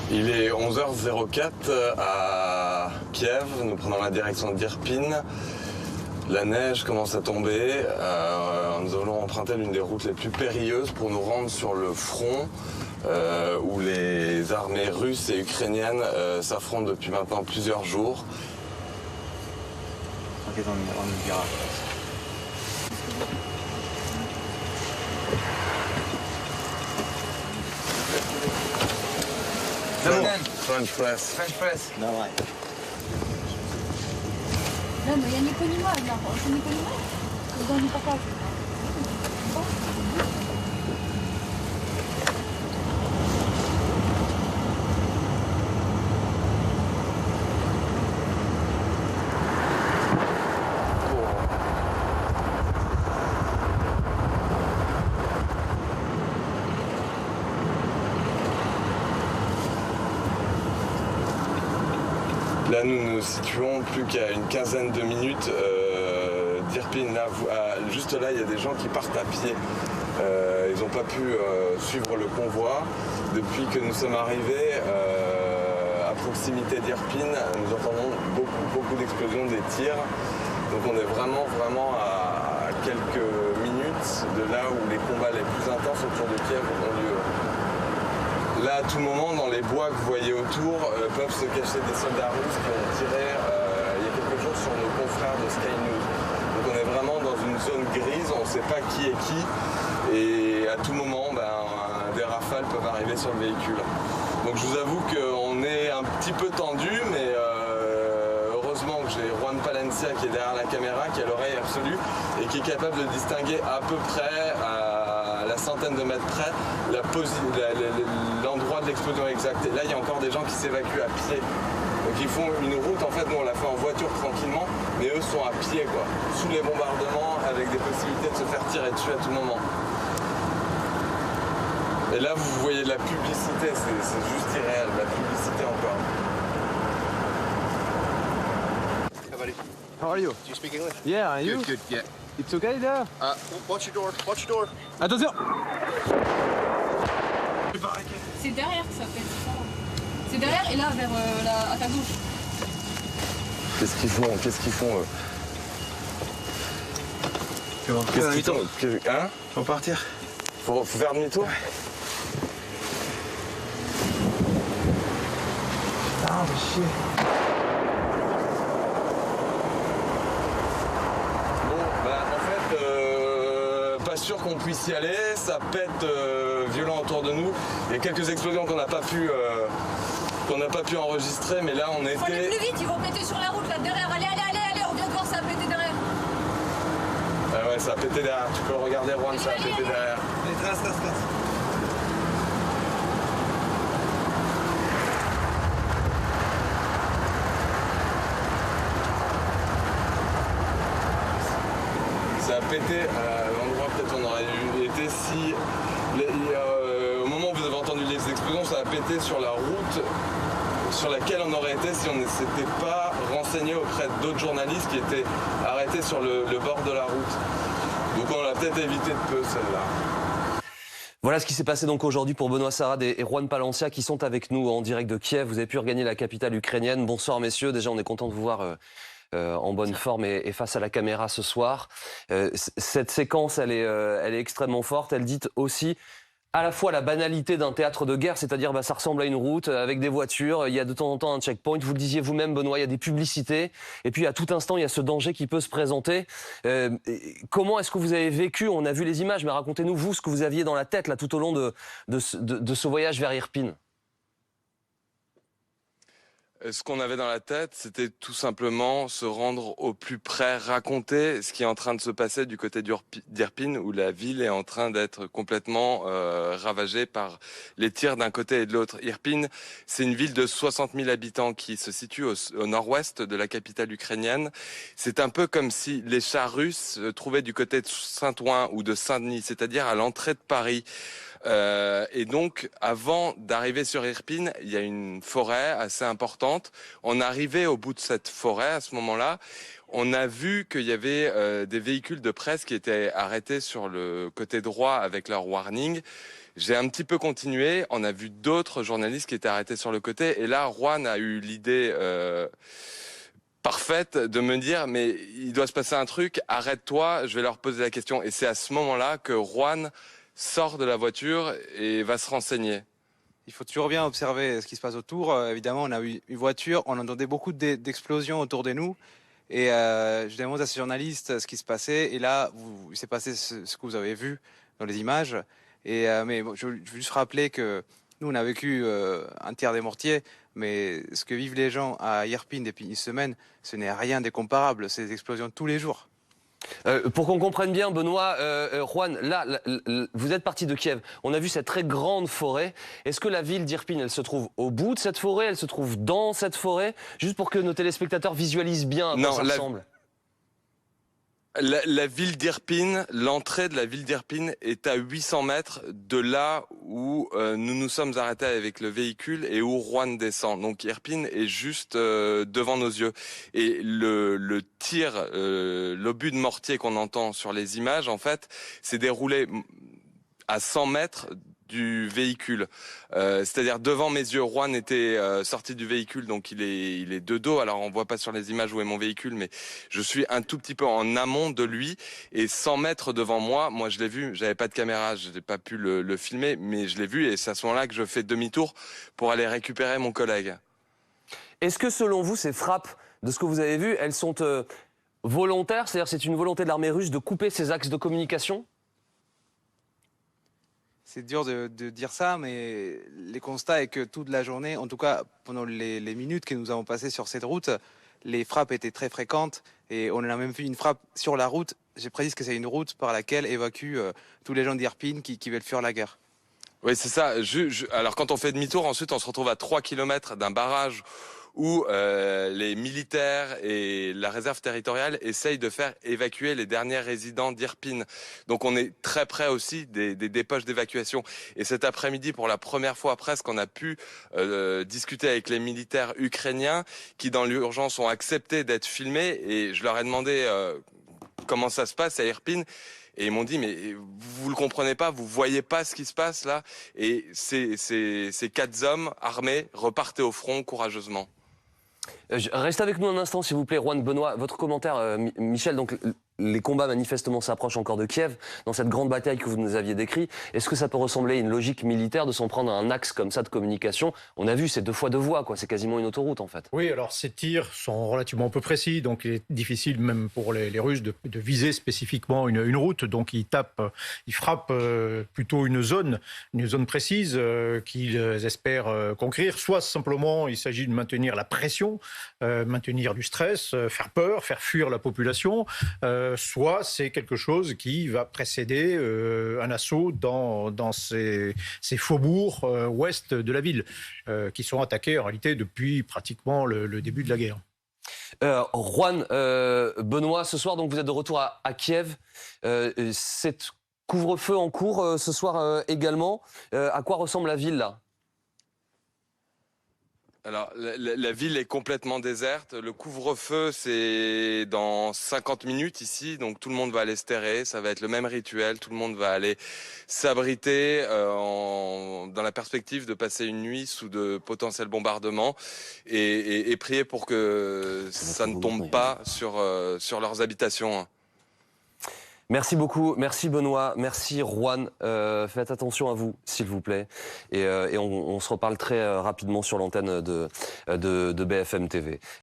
Il est 11h04 à Kiev, nous prenons la direction d'Irpin. La neige commence à tomber, nous allons emprunter l'une des routes les plus périlleuses pour nous rendre sur le front où les armées russes et ukrainiennes s'affrontent depuis maintenant plusieurs jours. T'inquiète, on le dira. French press. French press. Давай. Да, но я не понимаю, нахуй. Ты не понимаешь? Когда они показывают. Là, nous nous situons plus qu'à une quinzaine de minutes d'Irpin. Là, juste là, il y a des gens qui partent à pied. Ils n'ont pas pu suivre le convoi. Depuis que nous sommes arrivés à proximité d'Irpin, nous entendons beaucoup d'explosions, des tirs. Donc on est vraiment à quelques minutes de là où les combats les plus intenses autour de Kiev ont lieu. Là, à tout moment, dans les bois que vous voyez autour, peuvent se cacher des soldats russes qui ont tiré il y a quelques jours sur nos confrères de Sky News. Donc on est vraiment dans une zone grise, on ne sait pas qui est qui. Et à tout moment, des rafales peuvent arriver sur le véhicule. Donc je vous avoue qu'on est un petit peu tendu, mais heureusement que j'ai Juan Palencia qui est derrière la caméra, qui a l'oreille absolue et qui est capable de distinguer à peu près, à la centaine de mètres près, l'endroit de l'explosion exact. Et là, il y a encore des gens qui s'évacuent à pied. Donc ils font une route, en fait, nous on l'a fait en voiture tranquillement, mais eux sont à pied, quoi, sous les bombardements, avec des possibilités de se faire tirer dessus à tout moment. Et là, vous voyez de la publicité, c'est juste irréel, de la publicité encore. How are you? Do you speak English? Yeah, are you? Good, yeah. It's okay there? Watch your door, watch your door. Attention! C'est derrière que ça fait ça. C'est derrière et là, vers à ta gauche. Qu'est-ce qu'ils font eux? Qu'est-ce qu'ils font? Hein? Faut partir. Faut faire demi-tour? Ah, chier. Pas sûr qu'on puisse y aller, ça pète violent autour de nous. Il y a quelques explosions qu'on n'a pas pu enregistrer, mais là on était... Faut aller plus vite, ils vont péter sur la route là derrière. Allez, on vient de voir ça a pété derrière. Ah ouais, ça a pété derrière, tu peux le regarder Juan, ça a pété derrière. Allez, trace. Ça a pété à l'endroit peut-être on aurait été si... au moment où vous avez entendu les explosions, ça a pété sur la route sur laquelle on aurait été si on ne s'était pas renseigné auprès d'autres journalistes qui étaient arrêtés sur le bord de la route. Donc on l'a peut-être évité de peu celle-là. Voilà ce qui s'est passé donc aujourd'hui pour Benoît Sarrad et Juan Palencia qui sont avec nous en direct de Kiev. Vous avez pu regagner la capitale ukrainienne. Bonsoir messieurs, déjà on est content de vous voir en bonne forme et face à la caméra ce soir. Cette séquence, elle est extrêmement forte. Elle dit aussi à la fois la banalité d'un théâtre de guerre, c'est-à-dire ça ressemble à une route avec des voitures, il y a de temps en temps un checkpoint, vous le disiez vous-même Benoît, il y a des publicités, et puis à tout instant il y a ce danger qui peut se présenter. Comment est-ce que vous avez vécu, on a vu les images, mais racontez-nous vous ce que vous aviez dans la tête là tout au long de ce voyage vers Irpin. Ce qu'on avait dans la tête, c'était tout simplement se rendre au plus près, raconter ce qui est en train de se passer du côté d'Irpin, où la ville est en train d'être complètement ravagée par les tirs d'un côté et de l'autre. Irpin, c'est une ville de 60 000 habitants qui se situe au nord-ouest de la capitale ukrainienne. C'est un peu comme si les chars russes se trouvaient du côté de Saint-Ouen ou de Saint-Denis, c'est-à-dire à l'entrée de Paris. Et donc, avant d'arriver sur Irpin, il y a une forêt assez importante. On arrivait au bout de cette forêt à ce moment-là. On a vu qu'il y avait des véhicules de presse qui étaient arrêtés sur le côté droit avec leur warning. J'ai un petit peu continué. On a vu d'autres journalistes qui étaient arrêtés sur le côté. Et là, Juan a eu l'idée parfaite de me dire, mais il doit se passer un truc, arrête-toi, je vais leur poser la question. Et c'est à ce moment-là que Juan sort de la voiture et va se renseigner. Il faut toujours bien observer ce qui se passe autour. Évidemment, on a eu une voiture, on entendait beaucoup d'explosions autour de nous. Et je demande à ces journalistes ce qui se passait. Et là, il s'est passé ce que vous avez vu dans les images. Mais bon, je veux juste rappeler que nous, on a vécu un tiers des mortiers. Mais ce que vivent les gens à Irpin depuis une semaine, ce n'est rien de comparable. C'est des explosions tous les jours. Pour qu'on comprenne bien, Benoît, Juan, là, vous êtes parti de Kiev. On a vu cette très grande forêt. Est-ce que la ville d'Irpin, elle se trouve au bout de cette forêt? Elle se trouve dans cette forêt? Juste pour que nos téléspectateurs visualisent bien à quoi ça ressemble. La ville d'Irpin, l'entrée de la ville d'Irpin est à 800 mètres de là où nous nous sommes arrêtés avec le véhicule et où Juan descend. Donc Irpin est juste devant nos yeux. Et le tir, l'obus de mortier qu'on entend sur les images, en fait, c'est déroulé à 100 mètres du véhicule. C'est-à-dire devant mes yeux, Juan était sorti du véhicule, donc il est de dos. Alors on voit pas sur les images où est mon véhicule, mais je suis un tout petit peu en amont de lui et 100 mètres devant moi. Moi je l'ai vu, j'avais pas de caméra, je n'ai pas pu le filmer, mais je l'ai vu et c'est à ce moment-là que je fais demi-tour pour aller récupérer mon collègue. Est-ce que selon vous, ces frappes, de ce que vous avez vu, elles sont volontaires? C'est-à-dire c'est une volonté de l'armée russe de couper ces axes de communication? C'est dur de dire ça, mais les constats est que toute la journée, en tout cas pendant les minutes que nous avons passées sur cette route, les frappes étaient très fréquentes et on a même vu une frappe sur la route. J'ai précisé que c'est une route par laquelle évacuent tous les gens d'Irpin qui veulent fuir la guerre. Oui, c'est ça. Alors quand on fait demi-tour, ensuite on se retrouve à 3 km d'un barrage où les militaires et la réserve territoriale essayent de faire évacuer les derniers résidents d'Irpin. Donc on est très près aussi des dépôts d'évacuation. Et cet après-midi, pour la première fois presque, on a pu discuter avec les militaires ukrainiens qui, dans l'urgence, ont accepté d'être filmés. Et je leur ai demandé comment ça se passe à Irpin. Et ils m'ont dit, mais vous le comprenez pas, vous voyez pas ce qui se passe là. Et ces 4 hommes armés repartaient au front courageusement. Reste avec nous un instant, s'il vous plaît, Juan, Benoît. Votre commentaire, Michel, donc les combats manifestement s'approchent encore de Kiev, dans cette grande bataille que vous nous aviez décrite. Est-ce que ça peut ressembler à une logique militaire de s'en prendre à un axe comme ça de communication? On a vu, c'est 2 fois 2 voies, quoi. C'est quasiment une autoroute, en fait. Oui, alors ces tirs sont relativement peu précis, donc il est difficile même pour les Russes de viser spécifiquement une route. Donc ils frappent plutôt une zone précise qu'ils espèrent conquérir. Soit simplement il s'agit de maintenir la pression, maintenir du stress, faire peur, faire fuir la population. Soit c'est quelque chose qui va précéder un assaut dans ces faubourgs ouest de la ville, qui sont attaqués en réalité depuis pratiquement le début de la guerre. Juan, Benoît, ce soir, donc vous êtes de retour à Kiev. C'est couvre-feu en cours ce soir également. À quoi ressemble la ville là? Alors, la ville est complètement déserte. Le couvre-feu, c'est dans 50 minutes ici. Donc, tout le monde va aller se terrer. Ça va être le même rituel. Tout le monde va aller s'abriter dans la perspective de passer une nuit sous de potentiels bombardements et prier pour que ça ne tombe pas sur leurs habitations. Merci beaucoup, merci Benoît, merci Juan. Faites attention à vous, s'il vous plaît. Et on se reparle très rapidement sur l'antenne de BFM TV.